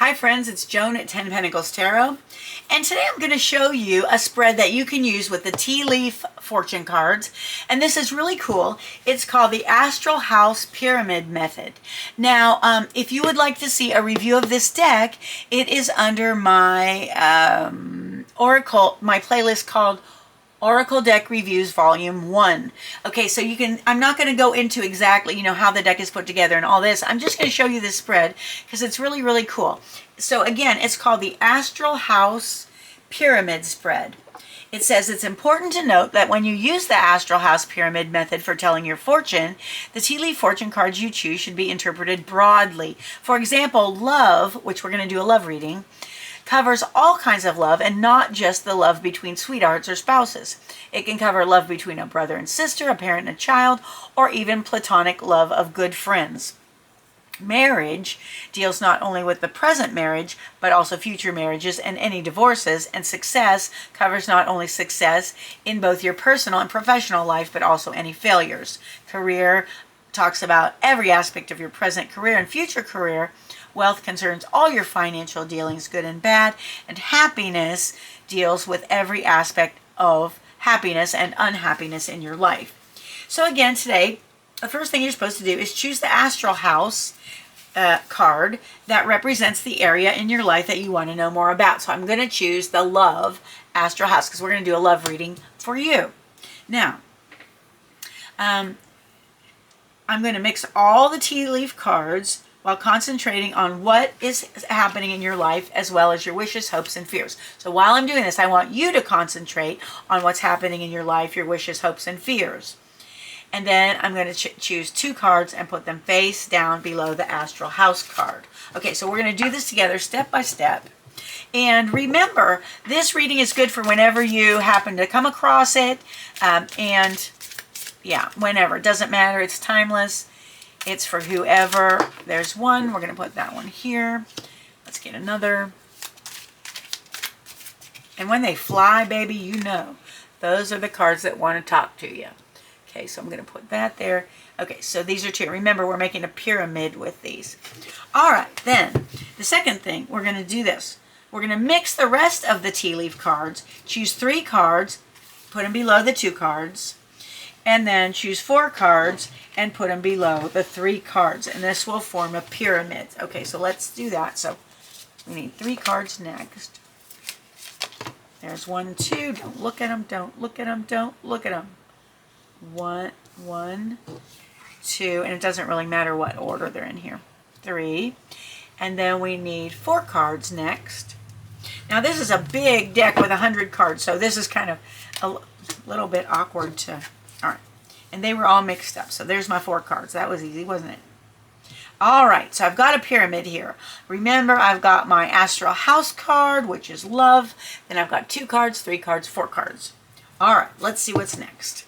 Hi friends, it's Joan at 10 Pentacles Tarot, and today I'm going to show you a spread that you can use with the tea leaf fortune cards, and this is really cool. It's called the Astral House Pyramid Method. Now, if you would like to see a review of this deck, it is under my my playlist called Oracle Deck Reviews Volume 1. Okay, so you can, I'm not going to go into exactly, how the deck is put together and all this. I'm just going to show you this spread because it's really, really cool. So again, it's called the Astral House Pyramid Spread. It says it's important to note that when you use the Astral House Pyramid method for telling your fortune, the tea leaf fortune cards you choose should be interpreted broadly. For example, love, which we're going to do a love reading, covers all kinds of love and not just the love between sweethearts or spouses. It can cover love between a brother and sister, a parent and a child, or even platonic love of good friends. Marriage deals not only with the present marriage, but also future marriages and any divorces, and success covers not only success in both your personal and professional life, but also any failures. Career talks about every aspect of your present career and future career. Wealth concerns all your financial dealings, good and bad, and happiness deals with every aspect of happiness and unhappiness in your life. So again, today, the first thing you're supposed to do is choose the Astral House card that represents the area in your life that you want to know more about. So I'm going to choose the Love Astral House because we're going to do a love reading for you. Now, I'm going to mix all the tea leaf cards while concentrating on what is happening in your life as well as your wishes, hopes, and fears. So while I'm doing this, I want you to concentrate on what's happening in your life, your wishes, hopes, and fears. And then I'm going to choose two cards and put them face down below the Astral House card. Okay, so we're going to do this together step by step. And remember, this reading is good for whenever you happen to come across it. Whenever. It doesn't matter. It's timeless. It's for whoever. There's one. We're going to put that one here. Let's get another. And when they fly, baby, those are the cards that want to talk to you. Okay, so I'm going to put that there. Okay, so these are two. Remember, we're making a pyramid with these. All right, then, the second thing, we're going to do this. We're going to mix the rest of the tea leaf cards. Choose 3 cards, put them below the 2 cards, and then choose 4 cards and put them below the 3 cards. And this will form a pyramid. Okay, so let's do that. So we need 3 cards next. There's 1, 2. Don't look at them. Don't look at them. Don't look at them. 1, 2. And it doesn't really matter what order they're in here. 3. And then we need 4 cards next. Now this is a big deck with 100 cards. So this is kind of a little bit awkward to... All right, and they were all mixed up. So there's my 4 cards. That was easy, wasn't it? All right, so I've got a pyramid here. Remember, I've got my Astral House card, which is love. Then I've got 2 cards, 3 cards, 4 cards. All right, let's see what's next.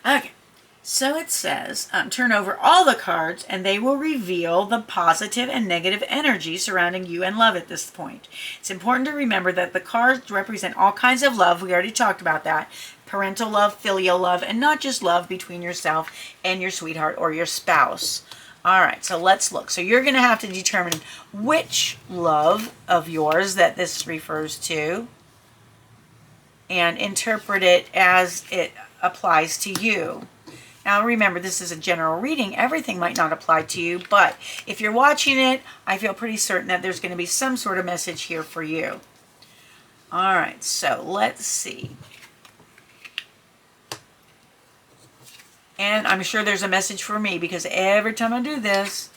Okay, so it says, turn over all the cards and they will reveal the positive and negative energy surrounding you and love at this point. It's important to remember that the cards represent all kinds of love. We already talked about that. Parental love, filial love, and not just love between yourself and your sweetheart or your spouse. All right, so let's look. So you're going to have to determine which love of yours that this refers to and interpret it as it applies to you. Now remember, this is a general reading. Everything might not apply to you, but if you're watching it, I feel pretty certain that there's going to be some sort of message here for you. All right, so let's see. And I'm sure there's a message for me because every time I do this,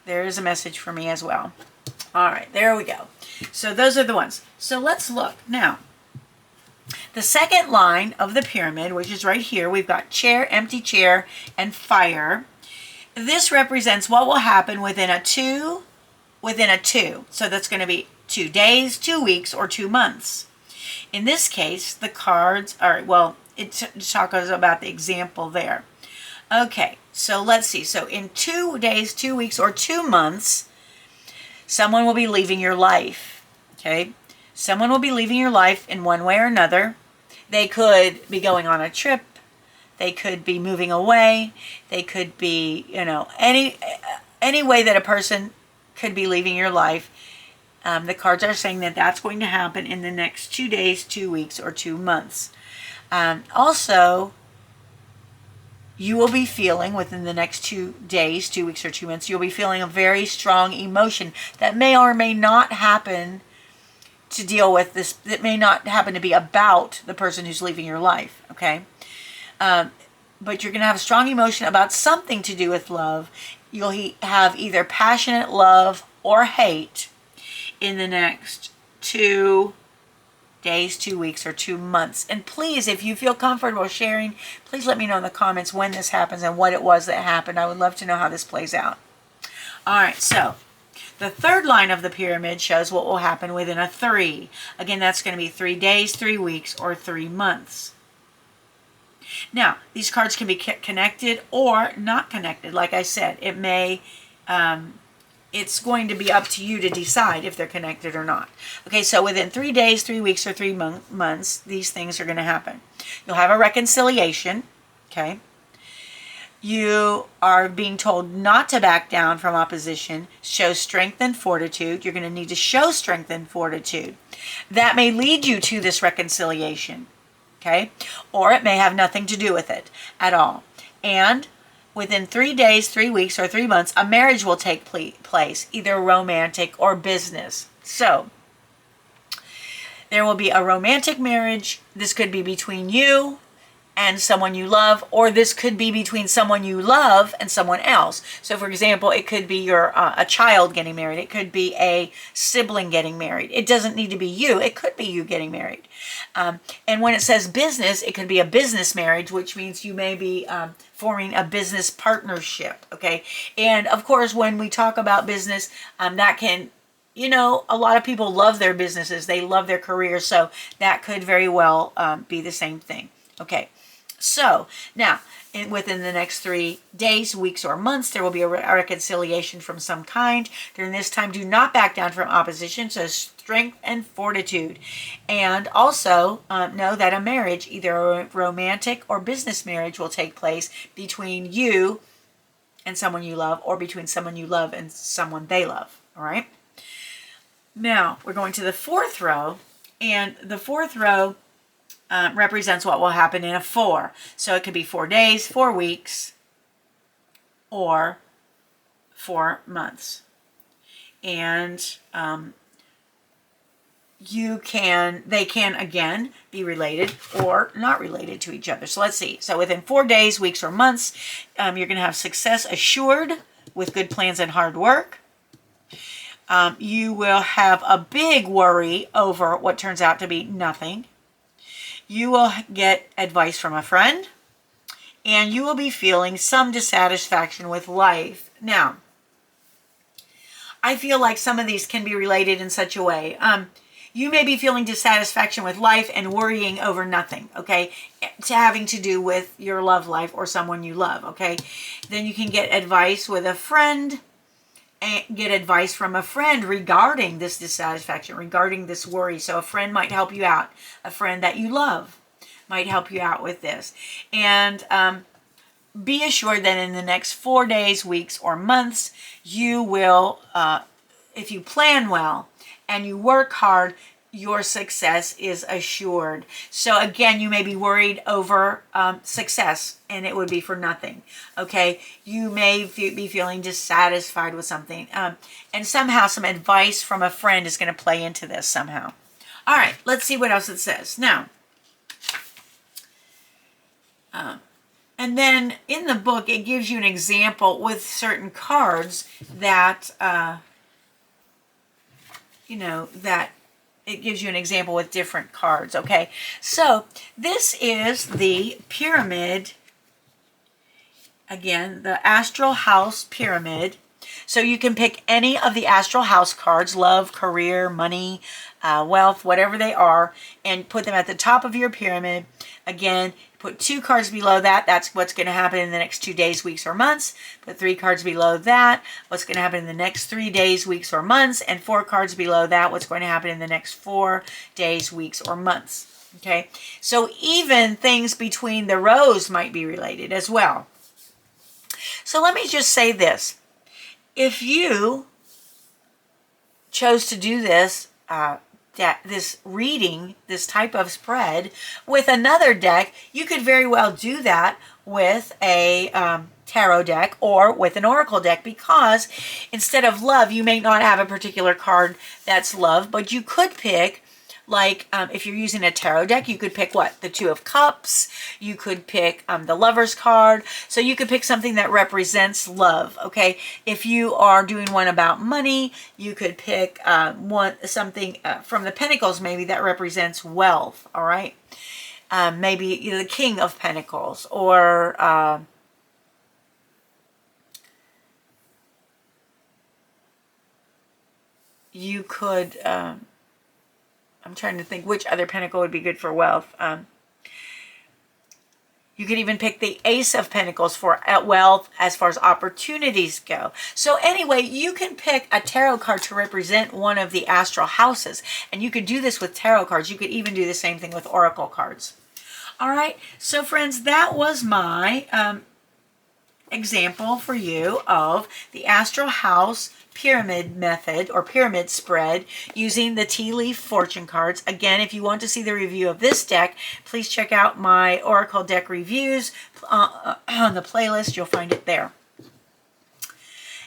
there is a message for me as well. All right, there we go. So those are the ones. So let's look. Now, the second line of the pyramid, which is right here, we've got chair, empty chair, and fire. This represents what will happen within a two. So that's going to be 2 days, 2 weeks, or 2 months. In this case, the cards are, well, it talks about the example there. Okay, so let's see. So in 2 days, 2 weeks, or 2 months, someone will be leaving your life. Okay? Someone will be leaving your life in one way or another. They could be going on a trip. They could be moving away. They could be, any way that a person could be leaving your life. The cards are saying that that's going to happen in the next 2 days, 2 weeks, or 2 months. Also, you will be feeling within the next 2 days, 2 weeks, or 2 months, you'll be feeling a very strong emotion that may or may not happen to deal with this. That may not happen to be about the person who's leaving your life, okay? But you're going to have a strong emotion about something to do with love. You'll have either passionate love or hate in the next 2 days, 2 weeks, or 2 months. And please, if you feel comfortable sharing, please let me know in the comments when this happens and what it was that happened. I would love to know how this plays out. All right, so the third line of the pyramid shows what will happen within a 3. Again, that's going to be 3 days, 3 weeks, or 3 months. Now, these cards can be connected or not connected. Like I said, it may, it's going to be up to you to decide if they're connected or not. Okay, so within 3 days, 3 weeks, or 3 months, these things are going to happen. You'll have a reconciliation, okay? You are being told not to back down from opposition. Show strength and fortitude. You're going to need to show strength and fortitude. That may lead you to this reconciliation, okay? Or it may have nothing to do with it at all. And within 3 days, 3 weeks, or 3 months, a marriage will take place, either romantic or business. So, there will be a romantic marriage. This could be between you and someone you love, or this could be between someone you love and someone else. So, for example, it could be a child getting married. It could be a sibling getting married. It doesn't need to be you. It could be you getting married. And when it says business, it could be a business marriage, which means you may be forming a business partnership, okay? And, of course, when we talk about business, that can, you know, a lot of people love their businesses. They love their careers, so that could very well be the same thing, okay? So, now, within the next 3 days, weeks, or months, there will be a reconciliation from some kind. During this time, do not back down from opposition, so strength and fortitude. And also, know that a marriage, either a romantic or business marriage, will take place between you and someone you love, or between someone you love and someone they love, all right? Now, we're going to the 4th row, and the 4th row represents what will happen in a 4. So it could be 4 days, 4 weeks, or 4 months. And they can again be related or not related to each other. So let's see. So within 4 days, weeks, or months, you're going to have success assured with good plans and hard work. You will have a big worry over what turns out to be nothing. You will get advice from a friend, and you will be feeling some dissatisfaction with life. Now, I feel like some of these can be related in such a way. You may be feeling dissatisfaction with life and worrying over nothing, okay? To having to do with your love life or someone you love, okay? Then you can get advice with a friend, and get advice from a friend regarding this dissatisfaction, regarding this worry. So a friend might help you out. A friend that you love might help you out with this. And be assured that in the next 4 days, weeks, or months, you will, if you plan well and you work hard, your success is assured. So again, you may be worried over success, and it would be for nothing, okay? You may be feeling dissatisfied with something, and somehow some advice from a friend is going to play into this somehow. All right, let's see what else it says. Now, and then in the book, it gives you an example with certain cards that, that it gives you an example with different cards, okay? So this is the pyramid, again, the Astral House Pyramid. So you can pick any of the Astral House cards, love, career, money, wealth, whatever they are, and put them at the top of your pyramid. Again, put 2 cards below that. That's what's going to happen in the next 2 days, weeks, or months. Put 3 cards below that. What's going to happen in the next 3 days, weeks, or months. And 4 cards below that. What's going to happen in the next 4 days, weeks, or months. Okay? So even things between the rows might be related as well. So let me just say this. If you chose to do this this reading, this type of spread with another deck, you could very well do that with a tarot deck or with an oracle deck, because instead of love, you may not have a particular card that's love, but you could pick, like, if you're using a tarot deck, you could pick what? The Two of Cups. You could pick the Lover's card. So you could pick something that represents love, okay? If you are doing one about money, you could pick something from the Pentacles, maybe, that represents wealth, all right? Maybe the King of Pentacles, or you could... I'm trying to think which other pentacle would be good for wealth. You could even pick the Ace of Pentacles for wealth as far as opportunities go. So anyway, you can pick a tarot card to represent one of the astral houses. And you could do this with tarot cards. You could even do the same thing with oracle cards. All right. So friends, that was my example for you of the astral house pyramid method or pyramid spread using the tea leaf fortune cards. Again, if you want to see the review of this deck, please check out my oracle deck reviews on the playlist. You'll find it there.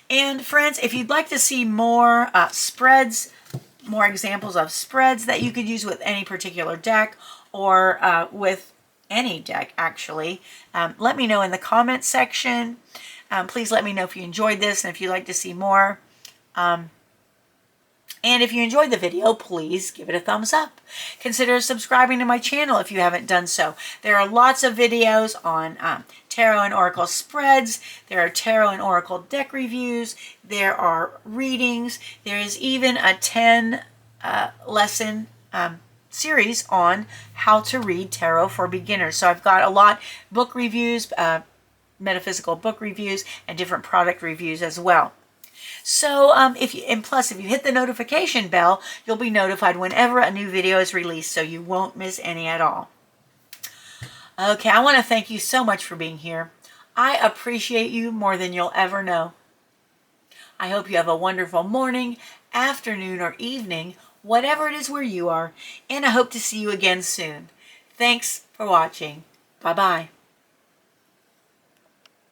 And friends, if you'd like to see more spreads, more examples of spreads that you could use with any particular deck, or with any deck actually, let me know in the comment section. Please let me know if you enjoyed this and if you'd like to see more. And if you enjoyed the video, please give it a thumbs up. Consider subscribing to my channel if you haven't done so. There are lots of videos on tarot and oracle spreads. There are tarot and oracle deck reviews. There are readings. There is even a 10 lesson series on how to read tarot for beginners. So I've got a lot book reviews, metaphysical book reviews, and different product reviews as well. So if you hit the notification bell, you'll be notified whenever a new video is released, so you won't miss any at all. Okay, I want to thank you so much for being here. I appreciate you more than you'll ever know. I hope you have a wonderful morning, afternoon, or evening, whatever it is where you are, and I hope to see you again soon. Thanks for watching. Bye-bye.